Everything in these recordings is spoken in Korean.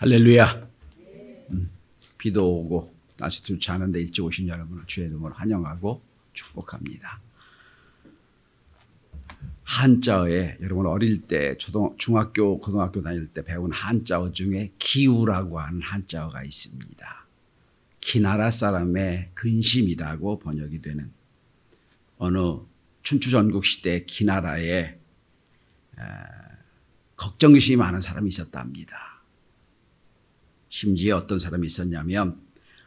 할렐루야. 비도 오고 날씨 좋지 않은데 일찍 오신 여러분을 주의 이름으로 환영하고 축복합니다. 한자어에 여러분 어릴 때 중학교, 고등학교 다닐 때 배운 한자어 중에 기우라고 하는 한자어가 있습니다. 기나라 사람의 근심이라고 번역이 되는 어느 춘추전국 시대 기나라에 걱정심이 많은 사람이 있었답니다. 심지어 어떤 사람이 있었냐면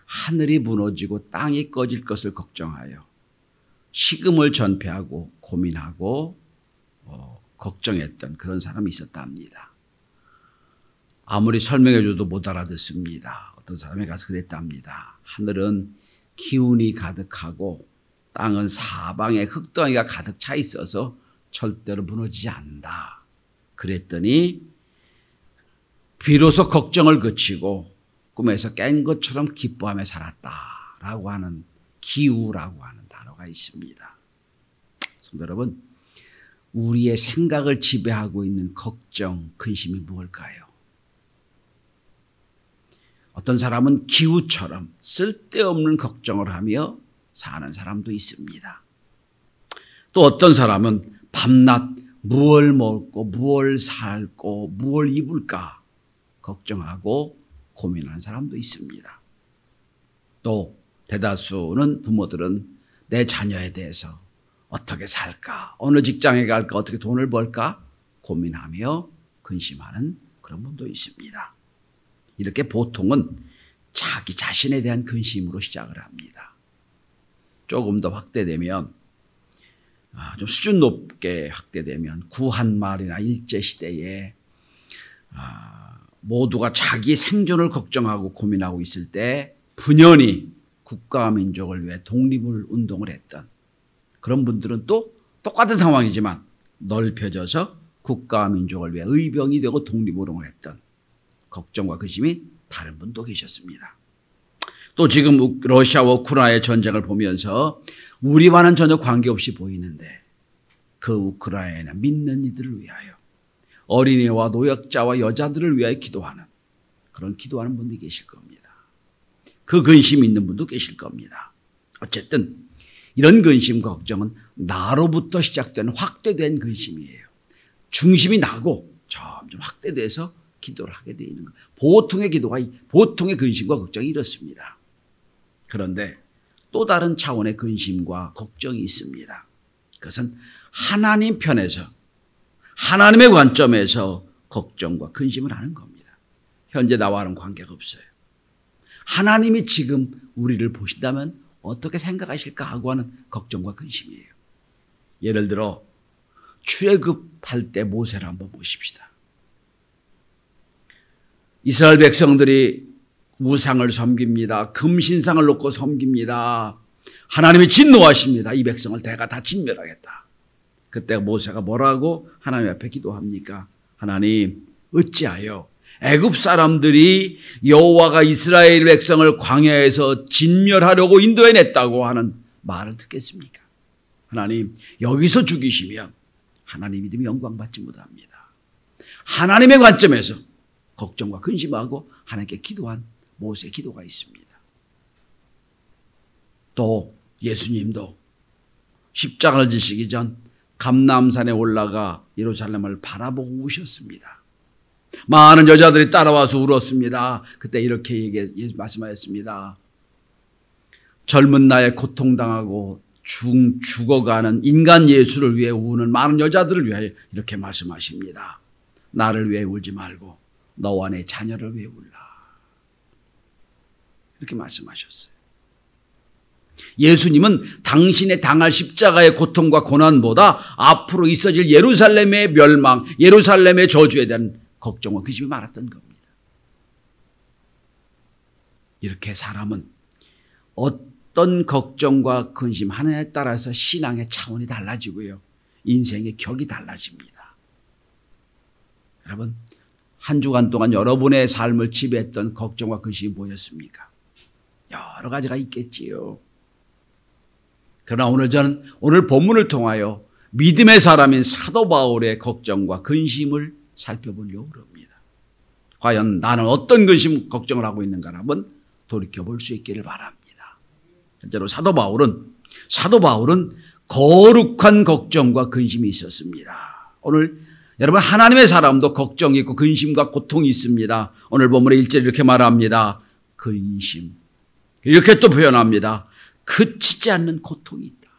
하늘이 무너지고 땅이 꺼질 것을 걱정하여 식음을 전폐하고 고민하고 걱정했던 그런 사람이 있었답니다. 아무리 설명해줘도 못 알아듣습니다. 어떤 사람이 가서 그랬답니다. 하늘은 기운이 가득하고 땅은 사방에 흙덩이가 가득 차 있어서 절대로 무너지지 않는다. 그랬더니 비로소 걱정을 그치고 꿈에서 깬 것처럼 기뻐하며 살았다라고 하는 기우라고 하는 단어가 있습니다. 성도 여러분, 우리의 생각을 지배하고 있는 걱정, 근심이 무엇일까요? 어떤 사람은 기우처럼 쓸데없는 걱정을 하며 사는 사람도 있습니다. 또 어떤 사람은 밤낮 무얼 먹고 무얼 살고 무얼 입을까 걱정하고 고민하는 사람도 있습니다. 또 대다수는 부모들은 내 자녀에 대해서 어떻게 살까, 어느 직장에 갈까, 어떻게 돈을 벌까 고민하며 근심하는 그런 분도 있습니다. 이렇게 보통은 자기 자신에 대한 근심으로 시작을 합니다. 조금 더 확대되면 좀 수준 높게 확대되면 구한말이나 일제시대에 모두가 자기 생존을 걱정하고 고민하고 있을 때 분연히 국가와 민족을 위해 독립을 운동을 했던 그런 분들은 또 똑같은 상황이지만 넓혀져서 국가와 민족을 위해 의병이 되고 독립운동을 했던 걱정과 근심이 다른 분도 계셨습니다. 또 지금 러시아와 우크라이나의 전쟁을 보면서 우리와는 전혀 관계없이 보이는데 그 우크라이나 믿는 이들을 위하여 어린이와 노약자와 여자들을 위하여 기도하는 그런 기도하는 분들이 계실 겁니다. 그 근심이 있는 분도 계실 겁니다. 어쨌든 이런 근심과 걱정은 나로부터 시작되는 확대된 근심이에요. 중심이 나고 점점 확대돼서 기도를 하게 되어 있는 거예요. 보통의 근심과 걱정이 이렇습니다. 그런데 또 다른 차원의 근심과 걱정이 있습니다. 그것은 하나님 편에서 하나님의 관점에서 걱정과 근심을 하는 겁니다. 현재 나와는 관계가 없어요. 하나님이 지금 우리를 보신다면 어떻게 생각하실까 하고 하는 걱정과 근심이에요. 예를 들어 출애굽할 때 모세를 한번 보십시다. 이스라엘 백성들이 우상을 섬깁니다. 금신상을 놓고 섬깁니다. 하나님이 진노하십니다. 이 백성을 내가 다 진멸하겠다. 그때 모세가 뭐라고 하나님 앞에 기도합니까? 하나님, 어찌하여 애굽 사람들이 여호와가 이스라엘 백성을 광야에서 진멸하려고 인도해냈다고 하는 말을 듣겠습니까? 하나님, 여기서 죽이시면 하나님 이름이 영광받지 못합니다. 하나님의 관점에서 걱정과 근심하고 하나님께 기도한 모세의 기도가 있습니다. 또 예수님도 십자가를 지시기 전 감람산에 올라가 예루살렘을 바라보고 우셨습니다. 많은 여자들이 따라와서 울었습니다. 그때 이렇게 말씀하셨습니다. 젊은 나이에 고통당하고 죽어가는 인간 예수를 위해 우는 많은 여자들을 위하여 이렇게 말씀하십니다. 나를 위해 울지 말고 너와 내 자녀를 위해 울라. 이렇게 말씀하셨어요. 예수님은 당신의 당할 십자가의 고통과 고난보다 앞으로 있어질 예루살렘의 멸망, 예루살렘의 저주에 대한 걱정과 근심이 많았던 겁니다. 이렇게 사람은 어떤 걱정과 근심 하나에 따라서 신앙의 차원이 달라지고요. 인생의 격이 달라집니다. 여러분, 한 주간 동안 여러분의 삶을 지배했던 걱정과 근심이 뭐였습니까? 여러 가지가 있겠지요. 그러나 오늘 본문을 통하여 믿음의 사람인 사도 바울의 걱정과 근심을 살펴보려고 합니다. 과연 나는 어떤 근심, 걱정을 하고 있는가를 한번 돌이켜볼 수 있기를 바랍니다. 실제로 사도 바울은 거룩한 걱정과 근심이 있었습니다. 오늘 여러분, 하나님의 사람도 걱정이 있고 근심과 고통이 있습니다. 오늘 본문의 1절에 이렇게 말합니다. 근심. 이렇게 또 표현합니다. 그치지 않는 고통이 있다.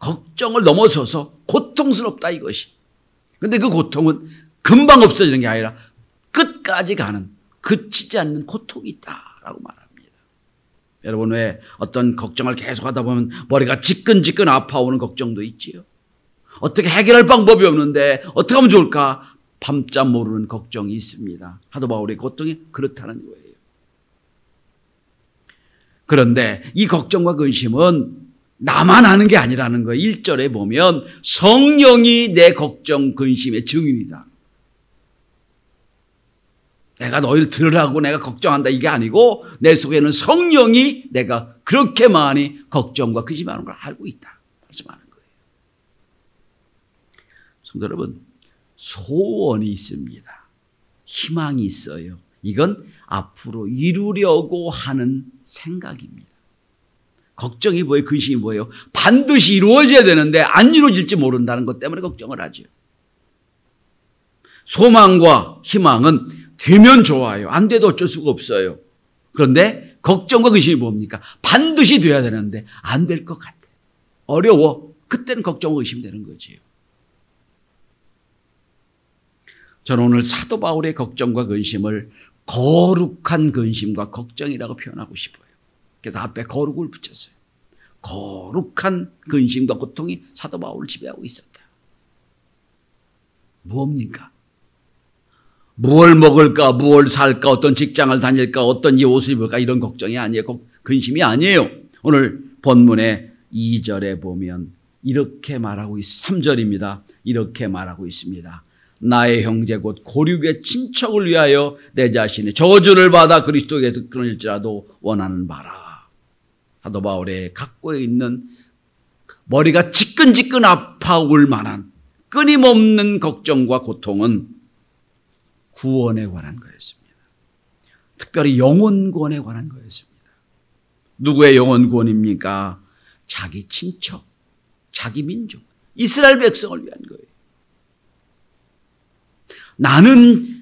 걱정을 넘어서서 고통스럽다, 이것이. 그런데 그 고통은 금방 없어지는 게 아니라 끝까지 가는, 그치지 않는 고통이 있다라고 말합니다. 여러분, 왜 어떤 걱정을 계속 하다 보면 머리가 지끈지끈 아파오는 걱정도 있지요. 어떻게 해결할 방법이 없는데 어떻게 하면 좋을까? 밤잠 모르는 걱정이 있습니다. 사도 바울의 고통이 그렇다는 거예요. 그런데 이 걱정과 근심은 나만 하는 게 아니라는 거예요. 1절에 보면 성령이 내 걱정, 근심의 증인이다. 내가 너희를 들으라고 내가 걱정한다, 이게 아니고 내 속에는 성령이 내가 그렇게 많이 걱정과 근심하는 걸 알고 있다 말씀하는 거예요. 성도 여러분, 소원이 있습니다. 희망이 있어요. 이건 앞으로 이루려고 하는 생각입니다. 걱정이 뭐예요? 근심이 뭐예요? 반드시 이루어져야 되는데 안 이루어질지 모른다는 것 때문에 걱정을 하죠. 소망과 희망은 되면 좋아요. 안 돼도 어쩔 수가 없어요. 그런데 걱정과 근심이 뭡니까? 반드시 돼야 되는데 안 될 것 같아. 어려워. 그때는 걱정과 의심이 되는 거지요. 저는 오늘 사도 바울의 걱정과 근심을 거룩한 근심과 걱정이라고 표현하고 싶어요. 그래서 앞에 거룩을 붙였어요. 거룩한 근심과 고통이 사도 바울을 지배하고 있었다. 뭡니까? 무엇을 먹을까, 무엇을 살까, 어떤 직장을 다닐까, 어떤 이 옷을 입을까, 이런 걱정이 아니에요. 근심이 아니에요. 오늘 본문의 2절에 보면 이렇게 말하고 3절입니다. 이렇게 말하고 있습니다. 나의 형제 곧 고륙의 친척을 위하여 내 자신의 저주를 받아 그리스도에게서 끊을지라도 원하는 바라. 사도 바울의 갖고 있는 머리가 지끈지끈 아파올 만한 끊임없는 걱정과 고통은 구원에 관한 거였습니다. 특별히 영혼 구원에 관한 거였습니다. 누구의 영혼 구원입니까? 자기 친척, 자기 민족, 이스라엘 백성을 위한 거예요. 나는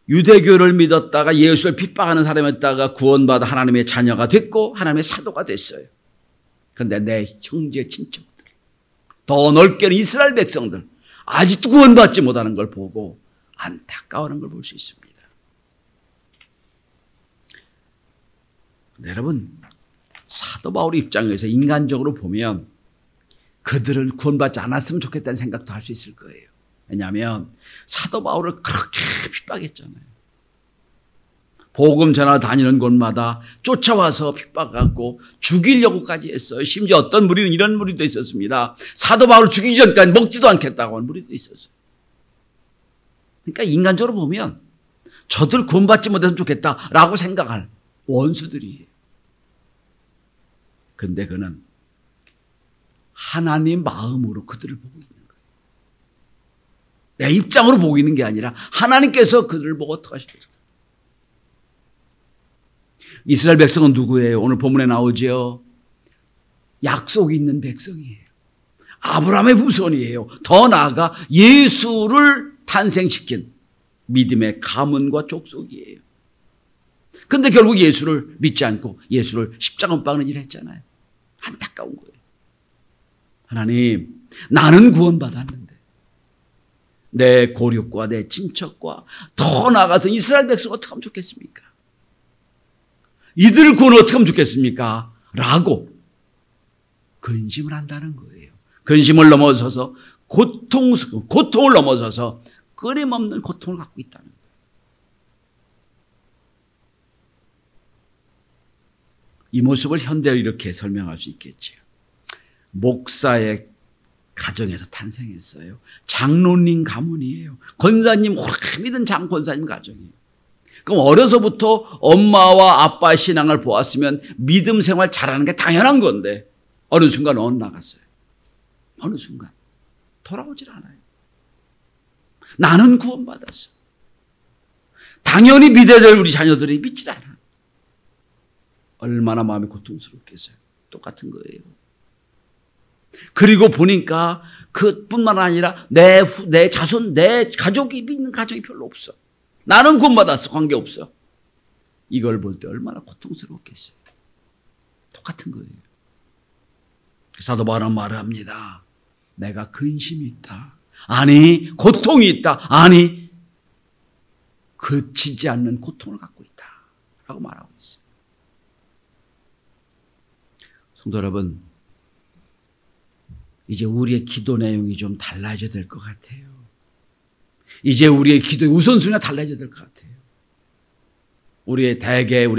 유대교를 믿었다가 예수를 핍박하는 사람이었다가 구원받아 하나님의 자녀가 됐고 하나님의 사도가 됐어요. 그런데 내 형제 친척들, 더 넓게는 이스라엘 백성들, 아직도 구원받지 못하는 걸 보고 안타까워하는 걸 볼 수 있습니다. 여러분, 사도 바울의 입장에서 인간적으로 보면 그들을 구원받지 않았으면 좋겠다는 생각도 할 수 있을 거예요. 왜냐하면 사도 바울을 그렇게 핍박했잖아요. 복음 전하러 다니는 곳마다 쫓아와서 핍박하고 죽이려고까지 했어요. 심지어 어떤 무리는 이런 무리도 있었습니다. 사도 바울을 죽이기 전까지 먹지도 않겠다고 하는 무리도 있었어요. 그러니까 인간적으로 보면 저들 구원받지 못했으면 좋겠다라고 생각할 원수들이에요. 그런데 그는 하나님 마음으로 그들을 보고 있는 거예요. 내 입장으로 보고 있는 게 아니라 하나님께서 그들을 보고 어떻게 하실까? 이스라엘 백성은 누구예요? 오늘 본문에 나오죠. 약속이 있는 백성이에요. 아브라함의 후손이에요. 더 나아가 예수를 탄생시킨 믿음의 가문과 족속이에요. 그런데 결국 예수를 믿지 않고 예수를 십자가 못 박는 일을 했잖아요. 안타까운 거예요. 하나님, 나는 구원받았는데 내 고륙과 내 친척과 더 나아가서 이스라엘 백성 어떻게 하면 좋겠습니까? 이들을 구원 어떻게 하면 좋겠습니까? 라고 근심을 한다는 거예요. 근심을 넘어서서 고통을 넘어서서 끊임없는 고통을 갖고 있다는 거예요. 이 모습을 현대로 이렇게 설명할 수 있겠죠. 목사의 가정에서 탄생했어요. 장로님 가문이에요. 권사님, 오래 믿은 장권사님 가정이에요. 그럼 어려서부터 엄마와 아빠의 신앙을 보았으면 믿음 생활 잘하는 게 당연한 건데 어느 순간 엇나갔어요. 어느 순간 돌아오질 않아요. 나는 구원받았어. 당연히 믿어야 될 우리 자녀들이 믿질 않아. 얼마나 마음이 고통스럽겠어요. 똑같은 거예요. 그리고 보니까 그뿐만 아니라 내 자손, 내 가족이 믿는 가족이 별로 없어. 나는 구원받았어. 관계없어. 이걸 볼 때 얼마나 고통스럽겠어요. 똑같은 거예요. 사도 바울은 말을 합니다. 내가 근심이 있다. 아니, 고통이 있다. 아니, 그치지 않는 고통을 갖고 있다. 라고 말하고 있어요. 성도 여러분, 이제 우리의 기도 내용이 좀 달라져야 될 것 같아요. 이제 우리의 기도의 우선순위가 달라져야 될 것 같아요. 우리의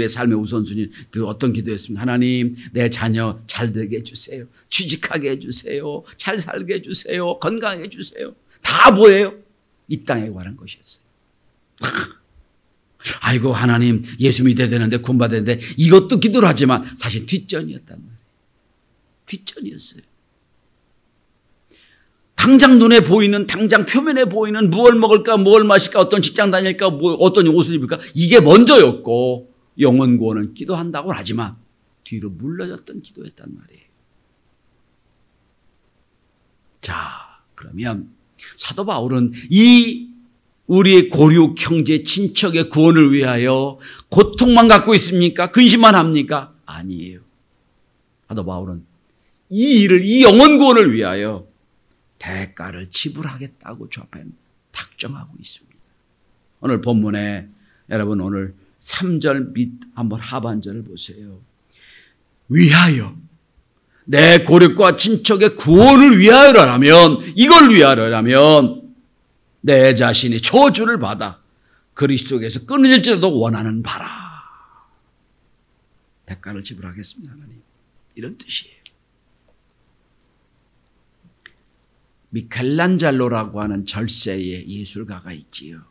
삶의 우선순위 그 어떤 기도였습니까? 하나님, 내 자녀 잘 되게 해주세요. 취직하게 해주세요. 잘 살게 해주세요. 건강하게 해주세요. 다 뭐예요? 이 땅에 관한 것이었어요. 아이고 하나님, 예수 믿어야 되는데 구원받아야 되는데, 이것도 기도를 하지만 사실 뒷전이었단 말이에요. 뒷전이었어요. 당장 눈에 보이는, 당장 표면에 보이는 무엇을 먹을까, 무엇을 마실까, 어떤 직장 다닐까, 어떤 옷을 입을까, 이게 먼저였고, 영혼 구원은 기도한다고는 하지만 뒤로 물러졌던 기도였단 말이에요. 자, 그러면 사도 바울은 이 우리의 고륙 형제 친척의 구원을 위하여 고통만 갖고 있습니까? 근심만 합니까? 아니에요. 사도 바울은 이 일을, 이 영혼 구원을 위하여 대가를 지불하겠다고 주 앞에 작정하고 있습니다. 오늘 본문에 여러분 오늘 3절 밑 한번 하반절을 보세요. 위하여, 내 고륙과 친척의 구원을 위하여라면, 이걸 위하여라면 내 자신이 저주를 받아 그리스도에게서 끊어질지라도 원하는 바라. 대가를 지불하겠습니다, 하나님. 이런 뜻이에요. 미켈란젤로라고 하는 절세의 예술가가 있지요.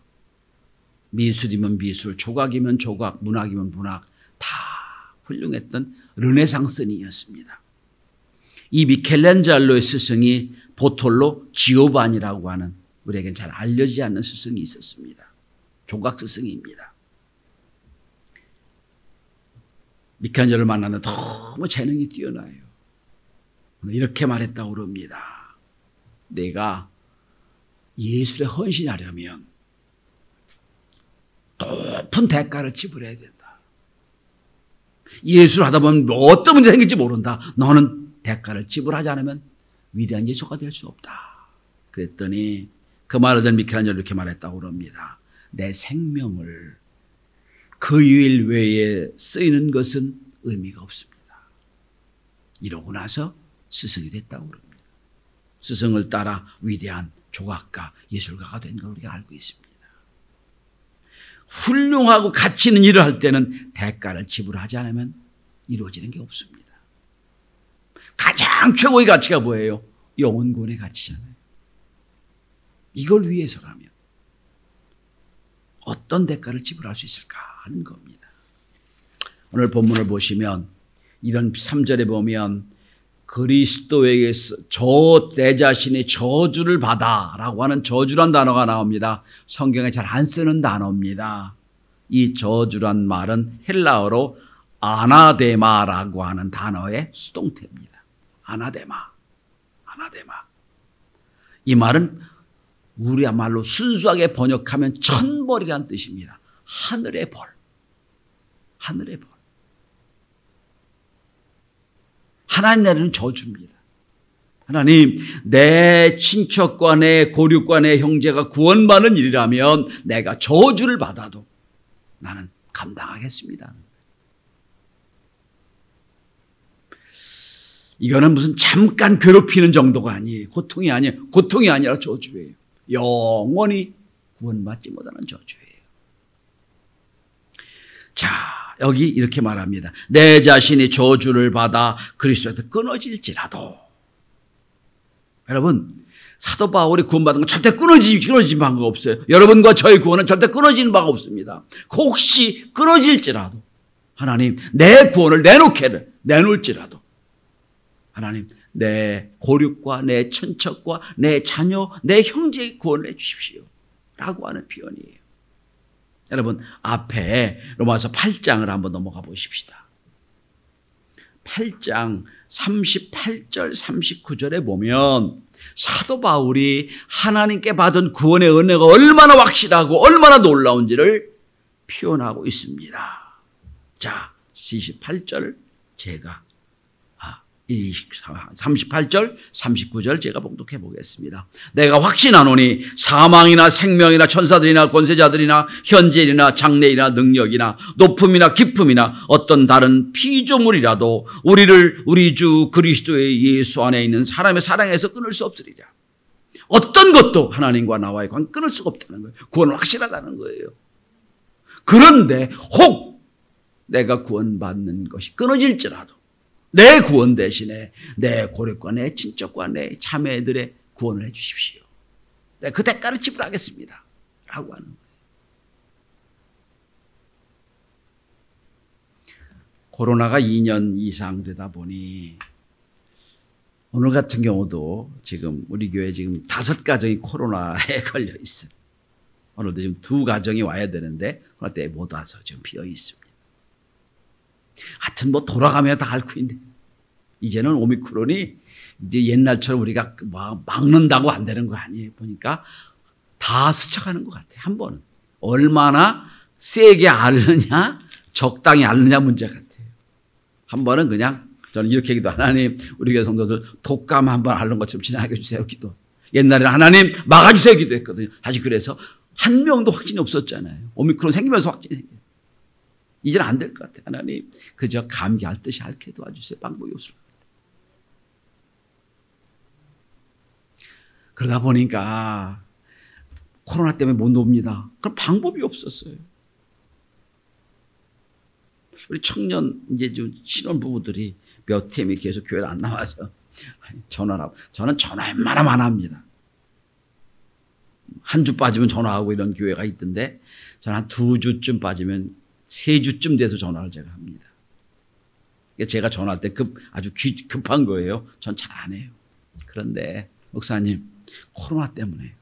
미술이면 미술, 조각이면 조각, 문학이면 문학, 다 훌륭했던 르네상스인이었습니다. 이 미켈란젤로의 스승이 보톨로 지오반이라고 하는 우리에겐 잘 알려지지 않는 스승이 있었습니다. 조각 스승입니다. 미켈란젤로를 만나는 너무 재능이 뛰어나요. 이렇게 말했다고 그럽니다. 내가 예술에 헌신하려면 높은 대가를 지불해야 된다. 예술을 하다 보면 어떤 문제 생길지 모른다. 너는 대가를 지불하지 않으면 위대한 예술가 될 수 없다. 그랬더니 그 말을 듣는 미켈란젤로 이렇게 말했다고 그럽니다. 내 생명을 그 일 외에 쓰이는 것은 의미가 없습니다. 이러고 나서 스승이 됐다고 그럽니다. 스승을 따라 위대한 조각가, 예술가가 된 걸 우리가 알고 있습니다. 훌륭하고 가치 있는 일을 할 때는 대가를 지불하지 않으면 이루어지는 게 없습니다. 가장 최고의 가치가 뭐예요? 영혼구원의 가치잖아요. 이걸 위해서라면 어떤 대가를 지불할 수 있을까 하는 겁니다. 오늘 본문을 보시면 이런 3절에 보면 그리스도에게서 내 자신이 저주를 받아 라고 하는 저주란 단어가 나옵니다. 성경에 잘 안 쓰는 단어입니다. 이 저주란 말은 헬라어로 아나데마라고 하는 단어의 수동태입니다. 아나데마. 이 말은 우리야말로 순수하게 번역하면 천벌이란 뜻입니다. 하늘의 벌. 하나님 내리는 저주입니다. 하나님, 내 친척과 내 고륙과 내 형제가 구원받는 일이라면 내가 저주를 받아도 나는 감당하겠습니다. 이거는 무슨 잠깐 괴롭히는 정도가 아니에요. 고통이 아니라 저주예요. 영원히 구원받지 못하는 저주예요. 자, 여기 이렇게 말합니다. 내 자신이 저주를 받아 그리스도에서 끊어질지라도. 여러분, 사도 바울이 구원받은 건 절대 끊어지는 바가 없어요. 여러분과 저의 구원은 절대 끊어지는 바가 없습니다. 혹시 끊어질지라도 하나님, 내 구원을 내놓을지라도 하나님, 내 고륙과 내 친척과 내 자녀, 내 형제의 구원을 해주십시오 라고 하는 표현이에요. 여러분 앞에 로마서 8장을 한번 넘어가 보십시다. 8장 38절 39절에 보면 사도 바울이 하나님께 받은 구원의 은혜가 얼마나 확실하고 얼마나 놀라운지를 표현하고 있습니다. 자, 28절 제가 38절 39절 제가 봉독해 보겠습니다. 내가 확신하노니 사망이나 생명이나 천사들이나 권세자들이나 현재이나 장래이나 능력이나 높음이나 깊음이나 어떤 다른 피조물이라도 우리를 우리 주 그리스도의 예수 안에 있는 사람의 사랑에서 끊을 수 없으리라. 어떤 것도 하나님과 나와의 관계 끊을 수가 없다는 거예요. 구원은 확실하다는 거예요. 그런데 혹 내가 구원받는 것이 끊어질지라도 내 구원 대신에 내 고력과 내 친척과 내 자매들의 구원을 해 주십시오. 내가 그 대가를 지불하겠습니다. 라고 하는 거예요. 코로나가 2년 이상 되다 보니 오늘 같은 경우도 지금 우리 교회 지금 5가정이 코로나에 걸려 있어요. 오늘도 지금 2가정이 와야 되는데 코로나 때문에 못 와서 지금 비어 있습니다. 하여튼 뭐 돌아가면 다 앓고 있네. 이제는 오미크론이 이제 옛날처럼 우리가 막는다고 안 되는 거 아니에요. 보니까 다 스쳐가는 것 같아요. 한 번은. 얼마나 세게 앓느냐 적당히 앓느냐 문제 같아요. 한 번은 그냥 저는 이렇게 기도, 하나님 우리 교회 성도들 독감 한 번 앓는 것처럼 지나게 해주세요 기도. 옛날에는 하나님 막아주세요 기도했거든요. 사실 그래서 한 명도 확진이 없었잖아요. 오미크론 생기면서 확진이 생겨요. 이제는 안 될 것 같아요. 하나님 그저 감기 앓듯이 앓게 도와주세요. 방법이 없을 것 같아요. 그러다 보니까 코로나 때문에 못 놉니다. 그럼 방법이 없었어요. 우리 청년 이제 좀 신혼부부들이 몇 팀이 계속 교회를 안 나와서 전화를 하고, 저는 전화 웬만하면 안 합니다. 한 주 빠지면 전화하고 이런 교회가 있던데 저는 한 2주쯤 빠지면 3주쯤 돼서 전화를 제가 합니다. 제가 전화할 때 아주 급한 거예요. 전 잘 안 해요. 그런데 목사님 코로나 때문에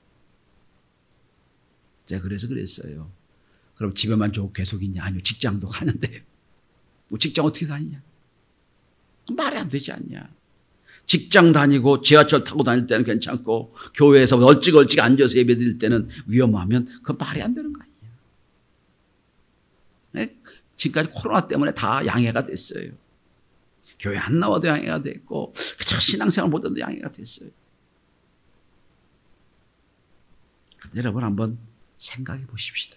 제가 그래서 그랬어요. 그럼 집에만 계속 있냐? 아니요, 직장도 가는데요. 뭐 직장 어떻게 다니냐? 말이 안 되지 않냐? 직장 다니고 지하철 타고 다닐 때는 괜찮고 교회에서 얼찍얼찍 앉아서 예배 드릴 때는 위험하면 그건 말이 안 되는 거 아니에요. 지금까지 코로나 때문에 다 양해가 됐어요. 교회 안 나와도 양해가 됐고 신앙생활 못해도 양해가 됐어요. 여러분 한번 생각해 보십시다.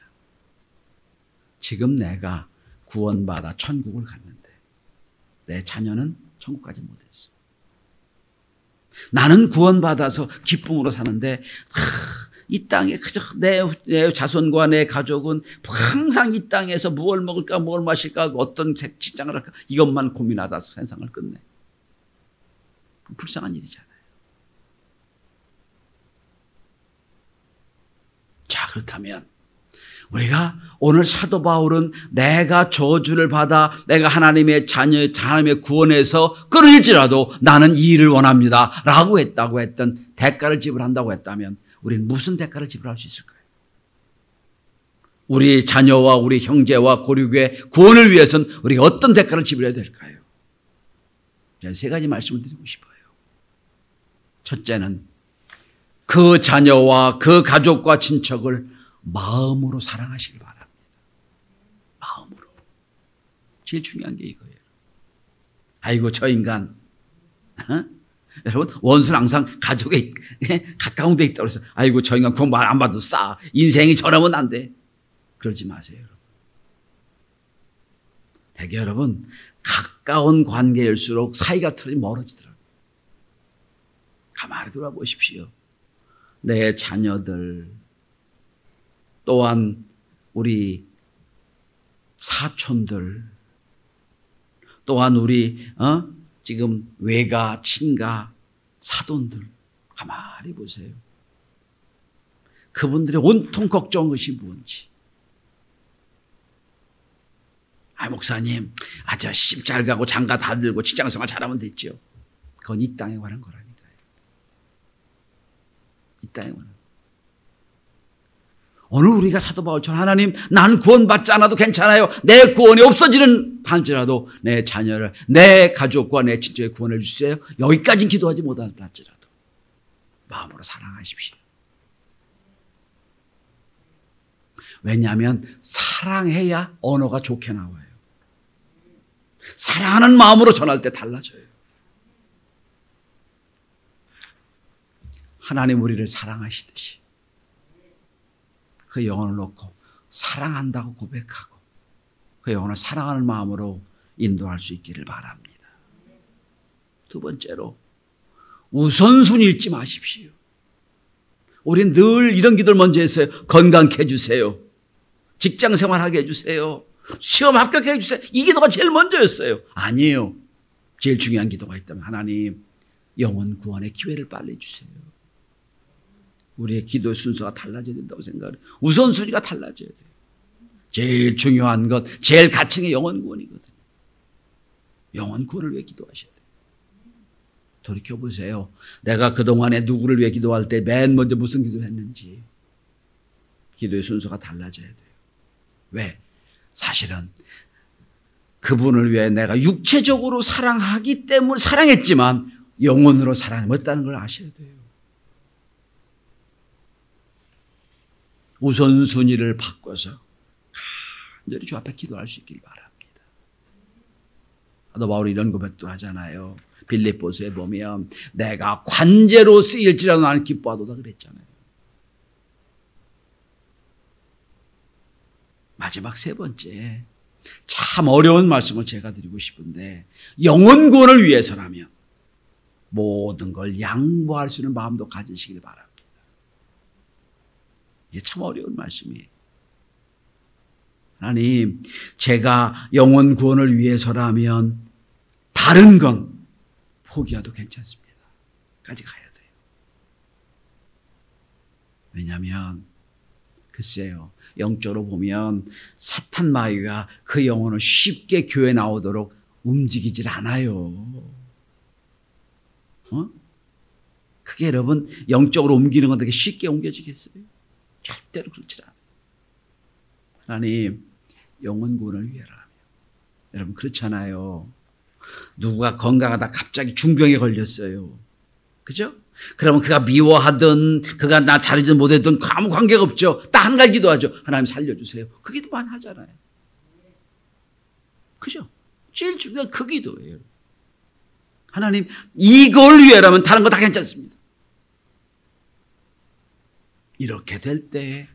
지금 내가 구원받아 천국을 갔는데 내 자녀는 천국까지 못했어. 나는 구원받아서 기쁨으로 사는데 이 땅에 그저 내 자손과 내 가족은 항상 이 땅에서 무엇을 먹을까 무엇을 마실까 어떤 직장을 할까 이것만 고민하다 세상을 끝내. 불쌍한 일이잖아요. 자, 그렇다면 우리가 오늘 사도 바울은 내가 저주를 받아 내가 하나님의 자녀, 하나님의 구원에서 끊어질지라도 나는 이 일을 원합니다 라고 했던 대가를 지불한다고 했다면 우리는 무슨 대가를 지불할 수 있을까요? 우리 자녀와 우리 형제와 고륙의 구원을 위해서는 우리가 어떤 대가를 지불해야 될까요? 저는 3가지 말씀을 드리고 싶어요. 첫째는 그 자녀와 그 가족과 친척을 마음으로 사랑하시길 바랍니다. 마음으로. 제일 중요한 게 이거예요. 아이고 저 인간. 여러분 원수는 항상 가족에 가까운 데 있다고 해서 아이고 저 인간 그거 말 안 받아도 싸. 인생이 저러면 안 돼. 그러지 마세요. 여러분. 되게 여러분 가까운 관계일수록 사이가 틀어지면 멀어지더라고요. 가만히 돌아보십시오. 내 자녀들 또한 우리 사촌들 또한 우리 지금 외가 친가 사돈들 가만히 보세요. 그분들의 온통 걱정한 것이 뭔지. 목사님 저 시집 잘 가고 장가 다 들고 직장생활 잘하면 됐죠. 그건 이 땅에 관한 거라니까요. 이 땅에 관한 오늘 우리가 사도 바울처럼 하나님 나는 구원받지 않아도 괜찮아요. 내 구원이 없어지는 한지라도 내 자녀를 내 가족과 내 친척의 구원을 주세요. 여기까지는 기도하지 못한다 할지라도 마음으로 사랑하십시오. 왜냐하면 사랑해야 언어가 좋게 나와요. 사랑하는 마음으로 전할 때 달라져요. 하나님 우리를 사랑하시듯이 그 영혼을 놓고 사랑한다고 고백하고 그 영혼을 사랑하는 마음으로 인도할 수 있기를 바랍니다. 두 번째로 우선순위 잃지 마십시오. 우린 늘 이런 기도를 먼저 했어요. 건강케 해주세요. 직장 생활하게 해주세요. 시험 합격하게 해주세요. 이 기도가 제일 먼저였어요. 아니에요. 제일 중요한 기도가 있다면 하나님 영혼 구원의 기회를 빨리 주세요. 우리의 기도의 순서가 달라져야 된다고 생각해요. 우선순위가 달라져야 돼요. 제일 중요한 것, 제일 가치 있는 게 영혼 구원이거든요. 영혼 구원을 위해 기도하셔야 돼요. 돌이켜보세요. 내가 그동안에 누구를 위해 기도할 때 맨 먼저 무슨 기도했는지. 기도의 순서가 달라져야 돼요. 왜? 사실은 그분을 위해 내가 육체적으로 사랑하기 때문에 사랑했지만 영혼으로 사랑하지 못했다는 걸 아셔야 돼요. 우선순위를 바꿔서 간절히 주 앞에 기도할 수 있길 바랍니다. 사도 바울이 이런 고백도 하잖아요. 빌립보서에 보면 내가 관제로 쓰일지라도 나는 기뻐하도다 그랬잖아요. 마지막 세 번째, 참 어려운 말씀을 제가 드리고 싶은데 영혼 구원을 위해서라면 모든 걸 양보할 수 있는 마음도 가지시길 바랍니다. 이게 참 어려운 말씀이에요. 하나님, 제가 영혼 구원을 위해서라면 다른 건 포기해도 괜찮습니다. 까지 가야 돼요. 왜냐하면 글쎄요, 영적으로 보면 사탄 마귀가 그 영혼을 쉽게 교회 나오도록 움직이질 않아요. 그게 여러분 영적으로 옮기는 건 되게 쉽게 옮겨지겠어요? 절대로 그렇지 않아요. 하나님, 영혼 구원을 위해라면. 여러분 그렇잖아요. 누가 건강하다 갑자기 중병에 걸렸어요. 그죠? 그러면 그가 미워하든 그가 나 잘해주지 못하든 아무 관계가 없죠. 딱 한 가지 기도하죠. 하나님 살려주세요. 그 기도만 하잖아요. 그죠? 제일 중요한 그 기도예요. 하나님 이걸 위해라면 다른 거 다 괜찮습니다. 이렇게 될 때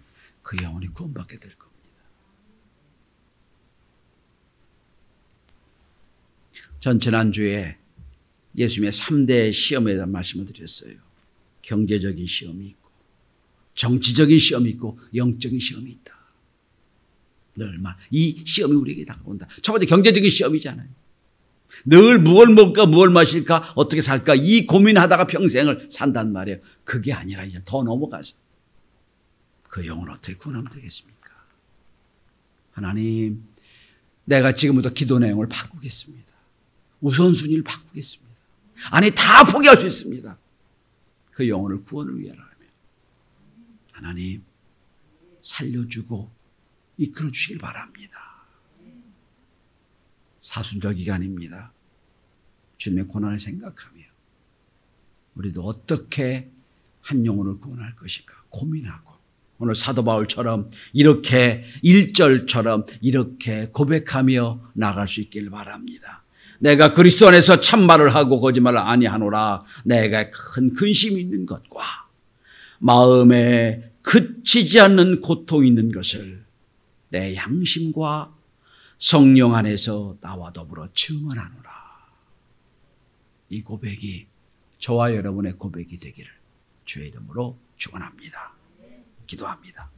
그 영혼이 구원받게 될 겁니다. 전 지난주에 예수님의 3대 시험에 대한 말씀을 드렸어요. 경제적인 시험이 있고 정치적인 시험이 있고 영적인 시험이 있다. 이 시험이 우리에게 다가온다. 첫 번째 경제적인 시험이잖아요. 늘 무엇을 먹을까 무엇을 마실까 어떻게 살까 이 고민하다가 평생을 산단 말이에요. 그게 아니라 이제 더 넘어가서 그 영혼을 어떻게 구원하면 되겠습니까? 하나님, 내가 지금부터 기도 내용을 바꾸겠습니다. 우선순위를 바꾸겠습니다. 아니 다 포기할 수 있습니다. 그 영혼을 구원을 위하라면 하나님 살려주고 이끌어 주시길 바랍니다. 사순절 기간입니다. 주님의 고난을 생각하며 우리도 어떻게 한 영혼을 구원할 것인가 고민하고 오늘 사도 바울처럼 이렇게 1절처럼 이렇게 고백하며 나갈 수 있길 바랍니다. 내가 그리스도 안에서 참말을 하고 거짓말을 아니하노라. 내가 큰 근심이 있는 것과 마음에 그치지 않는 고통이 있는 것을 내 양심과 성령 안에서 나와 더불어 증언하노라. 이 고백이 저와 여러분의 고백이 되기를 주의 이름으로 축원합니다. 기도합니다.